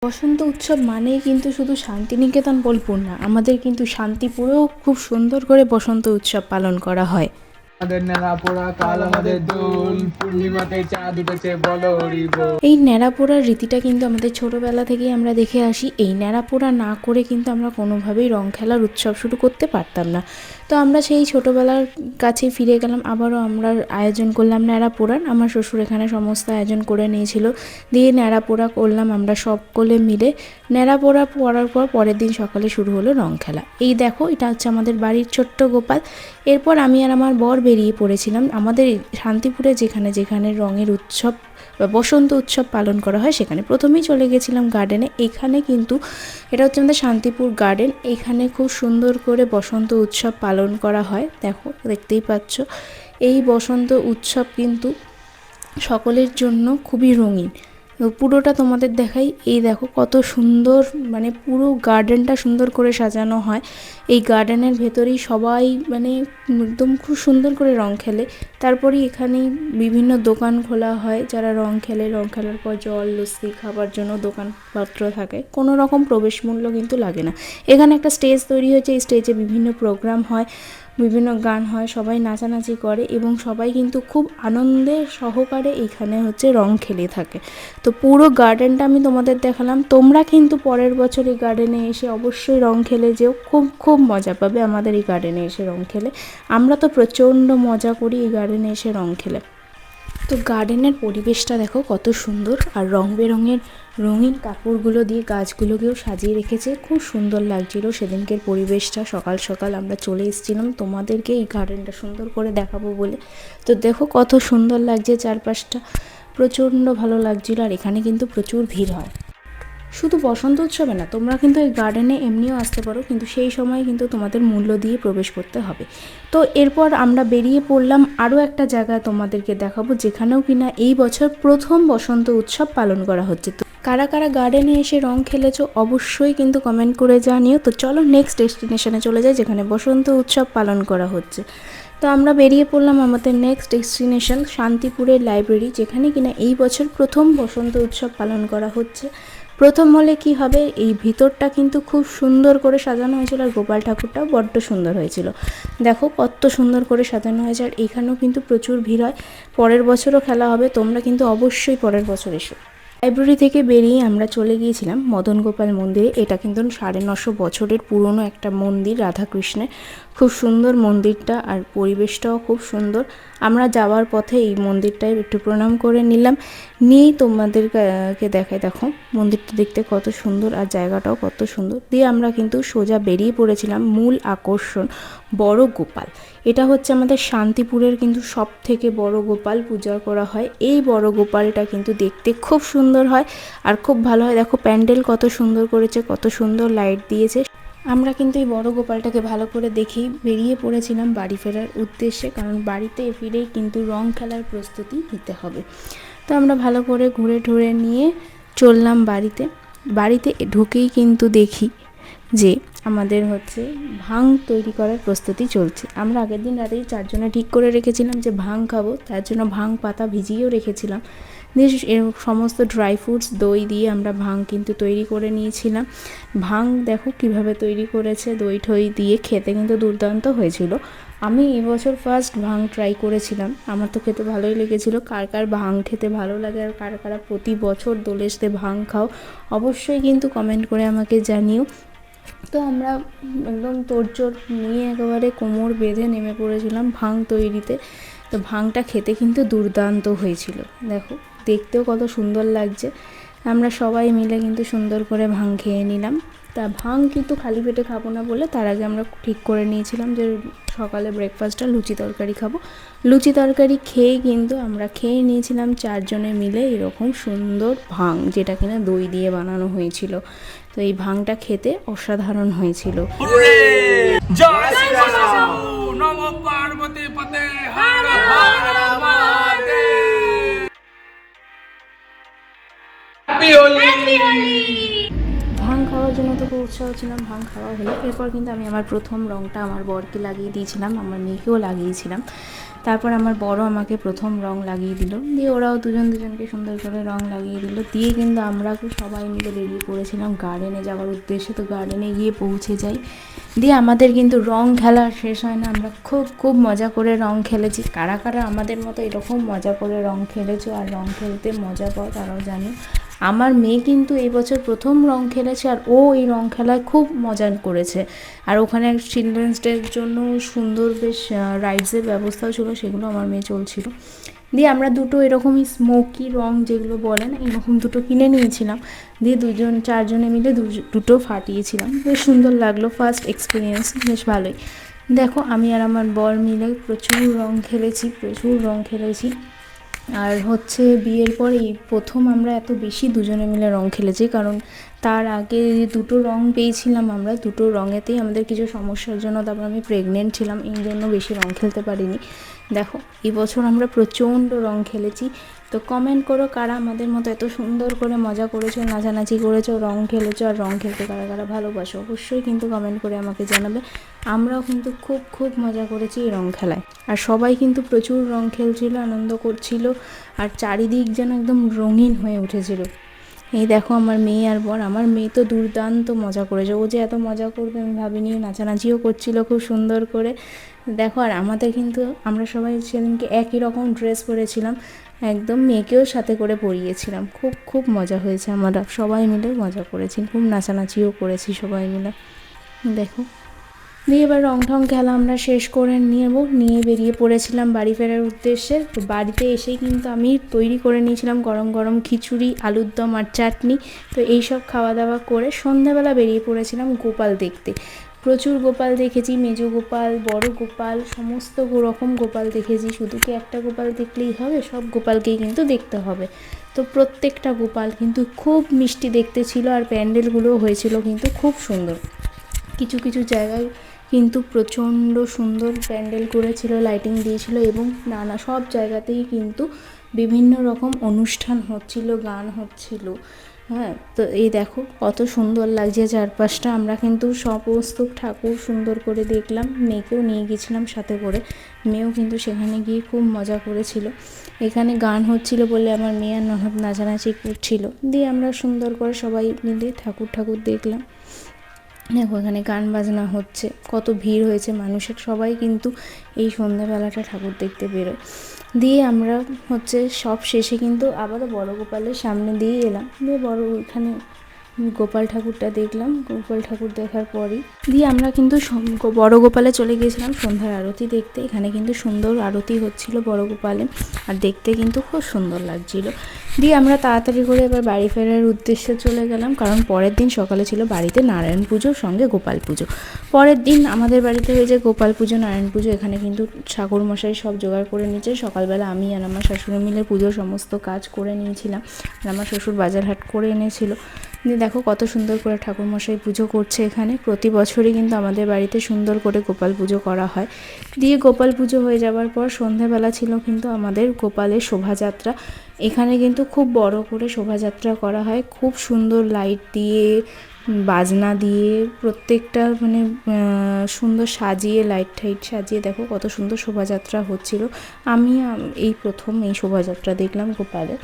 বসন্ত উৎসব মানেই কিন্তু শুধু শান্তিনিকেতন বোলপুর না, আমাদের কিন্তু শান্তিপুরেও খুব সুন্দর করে বসন্ত উৎসব পালন করা হয়। আমাদের ন্যাড়া পোড়া কাল আমাদের দোল, পূর্ণিমাতে চাঁদ উঠেছে বলো হরি বল। এই ন্যাড়া পোড়ার রীতিটা কিন্তু আমাদের ছোটোবেলা থেকেই আমরা দেখে আসি। এই ন্যাড়া পোড়া না করে কিন্তু আমরা কোনোভাবেই রং খেলার উৎসব শুরু করতে পারতাম না। তো আমরা সেই ছোটোবেলার কাছে ফিরে গেলাম, আবারও আমরা আয়োজন করলাম ন্যাড়া পোড়ার। আমার শ্বশুর এখানে সমস্ত আয়োজন করে নিয়েছিল, দিয়ে ন্যাড়া পোড়া করলাম আমরা সকলে মিলে। ন্যাড়া পোড়া পড়ার পর পরের দিন সকালে শুরু হলো রং খেলা। এই দেখো, এটা হচ্ছে আমাদের বাড়ির ছোট্ট গোপাল। এরপর আমি আর আমার বর বেরিয়ে পড়েছিলাম আমাদের শান্তিপুরে যেখানে যেখানে রঙের উৎসব বা বসন্ত উৎসব পালন করা হয় সেখানে। প্রথমেই চলে গেছিলাম গার্ডেনে। এখানে কিন্তু এটা হচ্ছে আমাদের শান্তিপুর গার্ডেন। এখানে খুব সুন্দর করে বসন্ত উৎসব পালন করা হয়। দেখো, দেখতেই পাচ্ছ এই বসন্ত উৎসব কিন্তু সকলের জন্য খুবই রঙিন। পুরোটা তোমাদের দেখাই। এই দেখো কত সুন্দর, মানে পুরো গার্ডেনটা সুন্দর করে সাজানো হয়। এই গার্ডেনের ভেতরেই সবাই মানে একদম খুব সুন্দর করে রং খেলে। তারপরে এখানেই বিভিন্ন দোকান খোলা হয়, যারা রং খেলে, রং খেলার পর জল লস্যি খাবার জন্য দোকানপত্র থাকে। কোনো রকম প্রবেশ মূল্য কিন্তু লাগে না। এখানে একটা স্টেজ তৈরি হয়েছে, এই স্টেজে বিভিন্ন প্রোগ্রাম হয়, বিভিন্ন গান হয়, সবাই নাচানাচি করে এবং সবাই কিন্তু খুব আনন্দের সহকারে এখানে হচ্ছে রং খেলে থাকে। তো পুরো গার্ডেনটা আমি তোমাদের দেখালাম। তোমরা কিন্তু পরের বছর এই গার্ডেনে এসে অবশ্যই রং খেলে যেও, খুব খুব মজা পাবে আমাদের এই গার্ডেনে এসে রং খেলে। আমরা তো প্রচণ্ড মজা করি এই গার্ডেনে এসে রং খেলে। তো গার্ডেনের পরিবেশটা দেখো কত সুন্দর, আর রং বেরঙের রঙিন কাপড়গুলো দিয়ে গাছগুলোকেও সাজিয়ে রেখেছে। খুব সুন্দর লাগছিল সেদিনকের পরিবেশটা। সকাল সকাল আমরা চলে এসেছিলাম তোমাদেরকে এই গার্ডেনটা সুন্দর করে দেখাবো বলে। তো দেখো কত সুন্দর লাগছে চারপাশটা, প্রচণ্ড ভালো লাগছিল। আর এখানে কিন্তু প্রচুর ভিড় হয়। শুধু বসন্ত উৎসবে না, তোমরা কিন্তু এই গার্ডেনে এমনিও আসতে পারো, কিন্তু সেই সময় কিন্তু তোমাদের মূল্য দিয়ে প্রবেশ করতে হবে। তো এরপর আমরা বেরিয়ে পড়লাম আরও একটা জায়গায় তোমাদেরকে দেখাবো, যেখানেও কিনা এই বছর প্রথম বসন্ত উৎসব পালন করা হচ্ছে। তো কারা কারা গার্ডেনে এসে রং খেলেছো অবশ্যই কিন্তু কমেন্ট করে জানিও। তো চলো নেক্সট ডেস্টিনেশনে চলে যাই, যেখানে বসন্ত উৎসব পালন করা হচ্ছে। তো আমরা বেরিয়ে পড়লাম আমাদের নেক্সট ডেস্টিনেশন শান্তিপুরের লাইব্রেরি, যেখানে কিনা এই বছর প্রথম বসন্ত উৎসব পালন করা হচ্ছে। প্রথম হলে কি হবে, এই ভিতরটা কিন্তু খুব সুন্দর করে সাজানো হয়েছিল, আর গোপাল ঠাকুরটাও বড্ড সুন্দর হয়েছিল। দেখো কত সুন্দর করে সাজানো হয়েছে। আর এখানেও কিন্তু প্রচুর ভিড় হয়। পরের বছরও খেলা হবে, তোমরা কিন্তু অবশ্যই পরের বছর এসো। লাইব্রেরি থেকে বেরিয়ে আমরা চলে গিয়েছিলাম মদন গোপাল মন্দিরে। এটা কিন্তু 950 বছরের পুরনো একটা মন্দির রাধাকৃষ্ণের। খুব সুন্দর মন্দিরটা, আর পরিবেশটাও খুব সুন্দর। আমরা যাওয়ার পথে এই মন্দিরটায় একটু প্রণাম করে নিলাম, নিয়েই তোমাদেরকে দেখায়। দেখো মন্দিরটা দেখতে কত সুন্দর, আর জায়গাটাও কত সুন্দর। দিয়ে আমরা কিন্তু সোজা বেরিয়ে পড়েছিলাম মূল আকর্ষণ বড় গোপাল। এটা হচ্ছে আমাদের শান্তিপুরের কিন্তু সব থেকে বড় গোপাল পূজা করা হয়। এই বড় গোপালটা কিন্তু দেখতে খুব সুন্দর হয় আর খুব ভালো হয়। দেখো প্যান্ডেল কত সুন্দর করেছে, কত সুন্দর লাইট দিয়েছে। আমরা কিন্তু এই বড় গোপালটাকে ভালো করে দেখেই বেরিয়ে পড়েছিলাম বাড়ি ফেরার উদ্দেশ্যে, কারণ বাড়িতে ফিরেই কিন্তু রং খেলার প্রস্তুতি নিতে হবে। তো আমরা ভালো করে ঘুরে ঠুরে নিয়ে চললাম বাড়িতে। বাড়িতে ঢুকেই কিন্তু দেখি যে আমাদের হচ্ছে ভাং তৈরি করার প্রস্তুতি চলছে। আমরা আগের দিন রাতেই চারজনে ঠিক করে রেখেছিলাম যে ভাং খাবো, তার জন্য ভাং পাতা ভিজিয়েও রেখেছিলাম। দিয়ে সমস্ত ড্রাই ফ্রুটস দই দিয়ে আমরা ভাং কিন্তু তৈরি করে নিয়েছিলাম। ভাং দেখো কিভাবে তৈরি করেছে, দই ঠই দিয়ে, খেতে কিন্তু দুর্দান্ত হয়েছিল। আমি এবছর ফার্স্ট ভাং ট্রাই করেছিলাম, আমার তো খেতে ভালোই লেগেছিল। কার কার ভাং খেতে ভালো লাগে আর কার কারা প্রতি বছর দোলেশতে ভাং খাও অবশ্যই কিন্তু কমেন্ট করে আমাকে জানিও। তো আমরা একদম তোড়জোড় নিয়ে একেবারে কোমর বেঁধে নেমে পড়েছিলাম ভাং তৈরিতে। তো ভাংটা খেতে কিন্তু দুর্দান্ত হয়েছিল। দেখো দেখতেও কত সুন্দর লাগছে। আমরা সবাই মিলে কিন্তু সুন্দর করে ভাং খেয়ে নিলাম। তা ভাং কিন্তু খালি পেটে খাবো না বলে তার আগে আমরা ঠিক করে নিয়েছিলাম যে সকালে ব্রেকফাস্টটা লুচি তরকারি খাবো। লুচি তরকারি খেয়ে কিন্তু আমরা খেয়ে নিয়েছিলাম চারজনে মিলে এরকম সুন্দর ভাং, যেটা কিনা দই দিয়ে বানানো হয়েছিল। তো এই ভাংটা খেতে অসাধারণ হয়েছিল। ভাং খাওয়ার জন্য তো খুব উৎসাহ ছিলাম, ভাং খাওয়া হলো। এরপর কিন্তু আমি আমার প্রথম রঙটা আমার বরকে লাগিয়ে দিয়েছিলাম, আমার মেয়েকেও লাগিয়েছিলাম। তারপর আমার বড় আমাকে প্রথম রং লাগিয়ে দিল, দিয়ে ওরাও দুজন দুজনকে সুন্দর করে রং লাগিয়ে দিল, দিয়ে কিন্তু আমরা সবাই মিলে বেরিয়ে পড়েছিলাম গার্ডেনে যাওয়ার উদ্দেশ্যে। তো গার্ডেনে গিয়ে পৌঁছে যাই, দিয়ে আমাদের কিন্তু রং খেলা শেষ হয় না, আমরা খুব খুব মজা করে রং খেলেছি। কারা কারা আমাদের মতো এরকম মজা করে রং খেলেছো আর রং খেলতে মজা পাও তারাও জানো। আমার মেয়ে কিন্তু এই বছর প্রথম রং খেলেছে, আর ও এই রং খেলায় খুব মজা করেছে। আর ওখানে চিলড্রেন্স ডের জন্য সুন্দর বেশ রাইডসের ব্যবস্থাও ছিল, সেগুলো আমার মেয়ে চলছিল। দিয়ে আমরা দুটো এরকমই স্মোকি রং যেগুলো বলে না, এরকম দুটো কিনে নিয়েছিলাম, দিয়ে চারজনে মিলে দুটো ফাটিয়েছিলাম। বেশ সুন্দর লাগলো, ফার্স্ট এক্সপিরিয়েন্স, বেশ ভালোই। দেখো আমি আর আমার বর মিলে প্রচুর রং খেলেছি। আর হচ্ছে বিয়ের পর এই প্রথম আমরা এত বেশি দুজনে মিলে রং খেলেছি, কারণ তার আগে দুটো রং পেয়েছিলাম আমরা, দুটো রঙেতেই আমাদের কিছু সমস্যার জন্য, তারপর আমি প্রেগনেন্ট ছিলাম, এই জন্য বেশি রং খেলতে পারিনি। দেখো এবছর আমরা প্রচণ্ড রং খেলেছি। তো কমেন্ট করো কারা আমাদের মতো এত সুন্দর করে মজা করেছো, নাচানাচি করেছো, রং খেলেছো, আর রং খেলতে কারা কারা ভালোবাসো অবশ্যই কিন্তু কমেন্ট করে আমাকে জানাবে। আমরাও কিন্তু খুব খুব মজা করেছি এই রং খেলায়, আর সবাই কিন্তু প্রচুর রং খেলছিল, আনন্দ করছিল, আর চারিদিক যেন একদম রঙিন হয়ে উঠেছিল। এই দেখো আমার মেয়ে আর বর, আমার মেয়ে তো দুর্দান্ত মজা করেছে, ও যে এত মজা করবে আমি ভাবিনি, নাচানাচিও করছিল খুব সুন্দর করে। দেখো আর আমাদের কিন্তু আমরা সবাই সেদিনকে একই রকম ড্রেস পরেছিলাম, একদম মেয়েকেও সাথে করে পরিয়েছিলাম। খুব খুব মজা হয়েছে, আমরা সবাই মিলে মজা করেছি, খুব নাচানাচিও করেছি সবাই মিলে। দেখো দিয়ে এবার রং ঠং খেলা আমরা শেষ করে নিয়ে বেরিয়ে পড়েছিলাম বাড়ি ফেরার উদ্দেশ্যে। তো বাড়িতে এসেই কিন্তু আমি তৈরি করে নিয়েছিলাম গরম গরম খিচুড়ি, আলুর দম আর চাটনি। তো এইসব খাওয়া দাওয়া করে সন্ধ্যাবেলা বেরিয়ে পড়েছিলাম গোপাল দেখতে। প্রচুর গোপাল দেখেছি, মেজো গোপাল, বড় গোপাল, সমস্ত রকম গোপাল দেখেছি। শুধু কি একটা গোপাল দেখলেই হবে, সব গোপালকেই কিন্তু দেখতে হবে। তো প্রত্যেকটা গোপাল কিন্তু খুব মিষ্টি দেখতে ছিল, আর প্যান্ডেলগুলোও হয়েছিল কিন্তু খুব সুন্দর। কিছু কিছু জায়গায় কিন্তু প্রচণ্ড সুন্দর প্যান্ডেল করেছিল, লাইটিং দিয়েছিল, এবং নানা সব জায়গাতেই কিন্তু বিভিন্ন রকম অনুষ্ঠান হচ্ছিল, গান হচ্ছিল। হ্যাঁ, তো এই দেখো কত সুন্দর লাগছে চারপাশটা। আমরা কিন্তু সমস্ত ঠাকুর সুন্দর করে দেখলাম, মেয়েকেও নিয়ে গেছিলাম সাথে করে, মেয়েও কিন্তু সেখানে গিয়ে খুব মজা করেছিল। এখানে গান হচ্ছিল বলে আমার মেয়ে আর ননদ নাচানাচি করছিল, দিয়ে আমরা সুন্দর করে সবাই মিলে ঠাকুর দেখলাম। দেখো এখানে গান বাজনা হচ্ছে, কত ভিড় হয়েছে মানুষের, সবাই কিন্তু এই সন্ধ্যাবেলাটা ঠাকুর দেখতে বেরোয়। দিয়ে আমরা হচ্ছে সব শেষে কিন্তু আবারও বড় গোপালের সামনে দিয়ে এলাম, দিয়ে বড় এখানে গোপাল ঠাকুরটা দেখলাম। গোপাল ঠাকুর দেখার পরই দিয়ে আমরা কিন্তু বড় গোপালে চলে গিয়েছিলাম সন্ধ্যার আরতি দেখতে। এখানে কিন্তু সুন্দর আরতি হচ্ছিল বড় গোপালে, আর দেখতে কিন্তু খুব সুন্দর লাগছিল। দিয়ে আমরা তাড়াতাড়ি করে এবার বাড়ি ফেরার উদ্দেশ্যে চলে গেলাম, কারণ পরের দিন সকালে ছিল বাড়িতে নারায়ণ পুজোর সঙ্গে গোপাল পুজো। পরের দিন আমাদের বাড়িতে হয়েছে গোপাল পুজো, নারায়ণ পুজো। এখানে কিন্তু ঠাকুরমশাই সব জোগাড় করে নিয়েছে। সকালবেলা আমি আর আমার শাশুড়ি মিলে পুজোর সমস্ত কাজ করে নিয়েছিলাম, আর আমার শ্বশুর বাজার হাট করে এনেছিল। দিয়ে দেখো কত সুন্দর করে ঠাকুরমশাই পুজো করছে এখানে। প্রতি বছরই কিন্তু আমাদের বাড়িতে সুন্দর করে গোপাল পুজো করা হয়। দিয়ে গোপাল পুজো হয়ে যাওয়ার পর সন্ধ্যাবেলা ছিল কিন্তু আমাদের গোপালের শোভাযাত্রা। এখানে কিন্তু খুব বড় করে শোভাযাত্রা করা হয়, খুব সুন্দর লাইট দিয়ে, বাজনা দিয়ে, প্রত্যেকটা মানে সুন্দর সাজিয়ে, লাইট টাইট সাজিয়ে দেখো কত সুন্দর শোভাযাত্রা হচ্ছিল। আমি এই প্রথম এই শোভাযাত্রা দেখলাম গোপালের।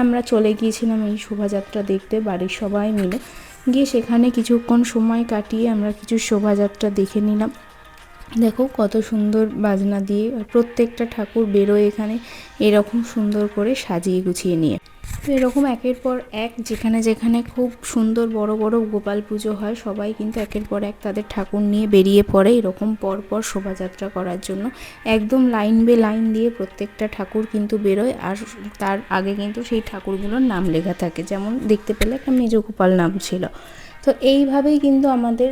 আমরা চলে গিয়েছিলাম এই শোভাযাত্রা দেখতে বাড়ির সবাই মিলে। গিয়ে সেখানে কিছুক্ষণ সময় কাটিয়ে আমরা কিছু শোভাযাত্রা দেখে নিলাম। দেখো কত সুন্দর বাজনা দিয়ে প্রত্যেকটা ঠাকুর বেরোয় এখানে এরকম সুন্দর করে সাজিয়ে গুছিয়ে নিয়ে। তো এরকম একের পর এক যেখানে যেখানে খুব সুন্দর বড় বড় গোপাল পুজো হয়, সবাই কিন্তু একের পর এক তাদের ঠাকুর নিয়ে বেরিয়ে পড়ে এরকম পরপর শোভাযাত্রা করার জন্য। একদম লাইন বে লাইন দিয়ে প্রত্যেকটা ঠাকুর কিন্তু বেরোয়, আর তার আগে কিন্তু সেই ঠাকুরগুলোর নাম লেখা থাকে, যেমন দেখতে পেলে একটা মেজো গোপাল নাম ছিল। তো এইভাবেই কিন্তু আমাদের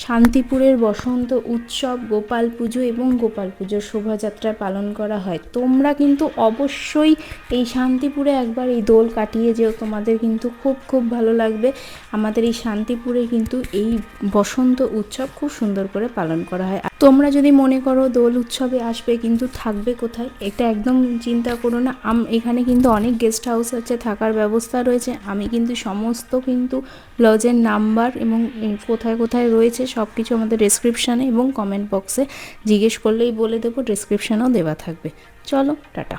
শান্তিপুরের বসন্ত উৎসব, গোপাল পুজো এবং গোপাল পুজোর শোভাযাত্রা পালন করা হয়। তোমরা কিন্তু অবশ্যই এই শান্তিপুরে একবার এই দোল কাটিয়ে যেও, তোমাদের কিন্তু খুব খুব ভালো লাগবে। আমাদের এই শান্তিপুরে কিন্তু এই বসন্ত উৎসব খুব সুন্দর করে পালন করা হয়। তোমরা যদি মনে করো দোল উৎসবে আসবে কিন্তু থাকবে কোথায়, এটা একদম চিন্তা করো না। এখানে কিন্তু অনেক গেস্ট হাউস আছে, থাকার ব্যবস্থা রয়েছে। আমি কিন্তু সমস্ত কিন্তু লজের নাম্বার নাম্বার এবং কোথায় কোথায় রয়েছে সব কিছু আমাদের ডেসক্রিপশানে এবং কমেন্ট বক্সে জিজ্ঞেস করলেই বলে দেবো, ডেসক্রিপশানেও দেওয়া থাকবে। চলো টাটা।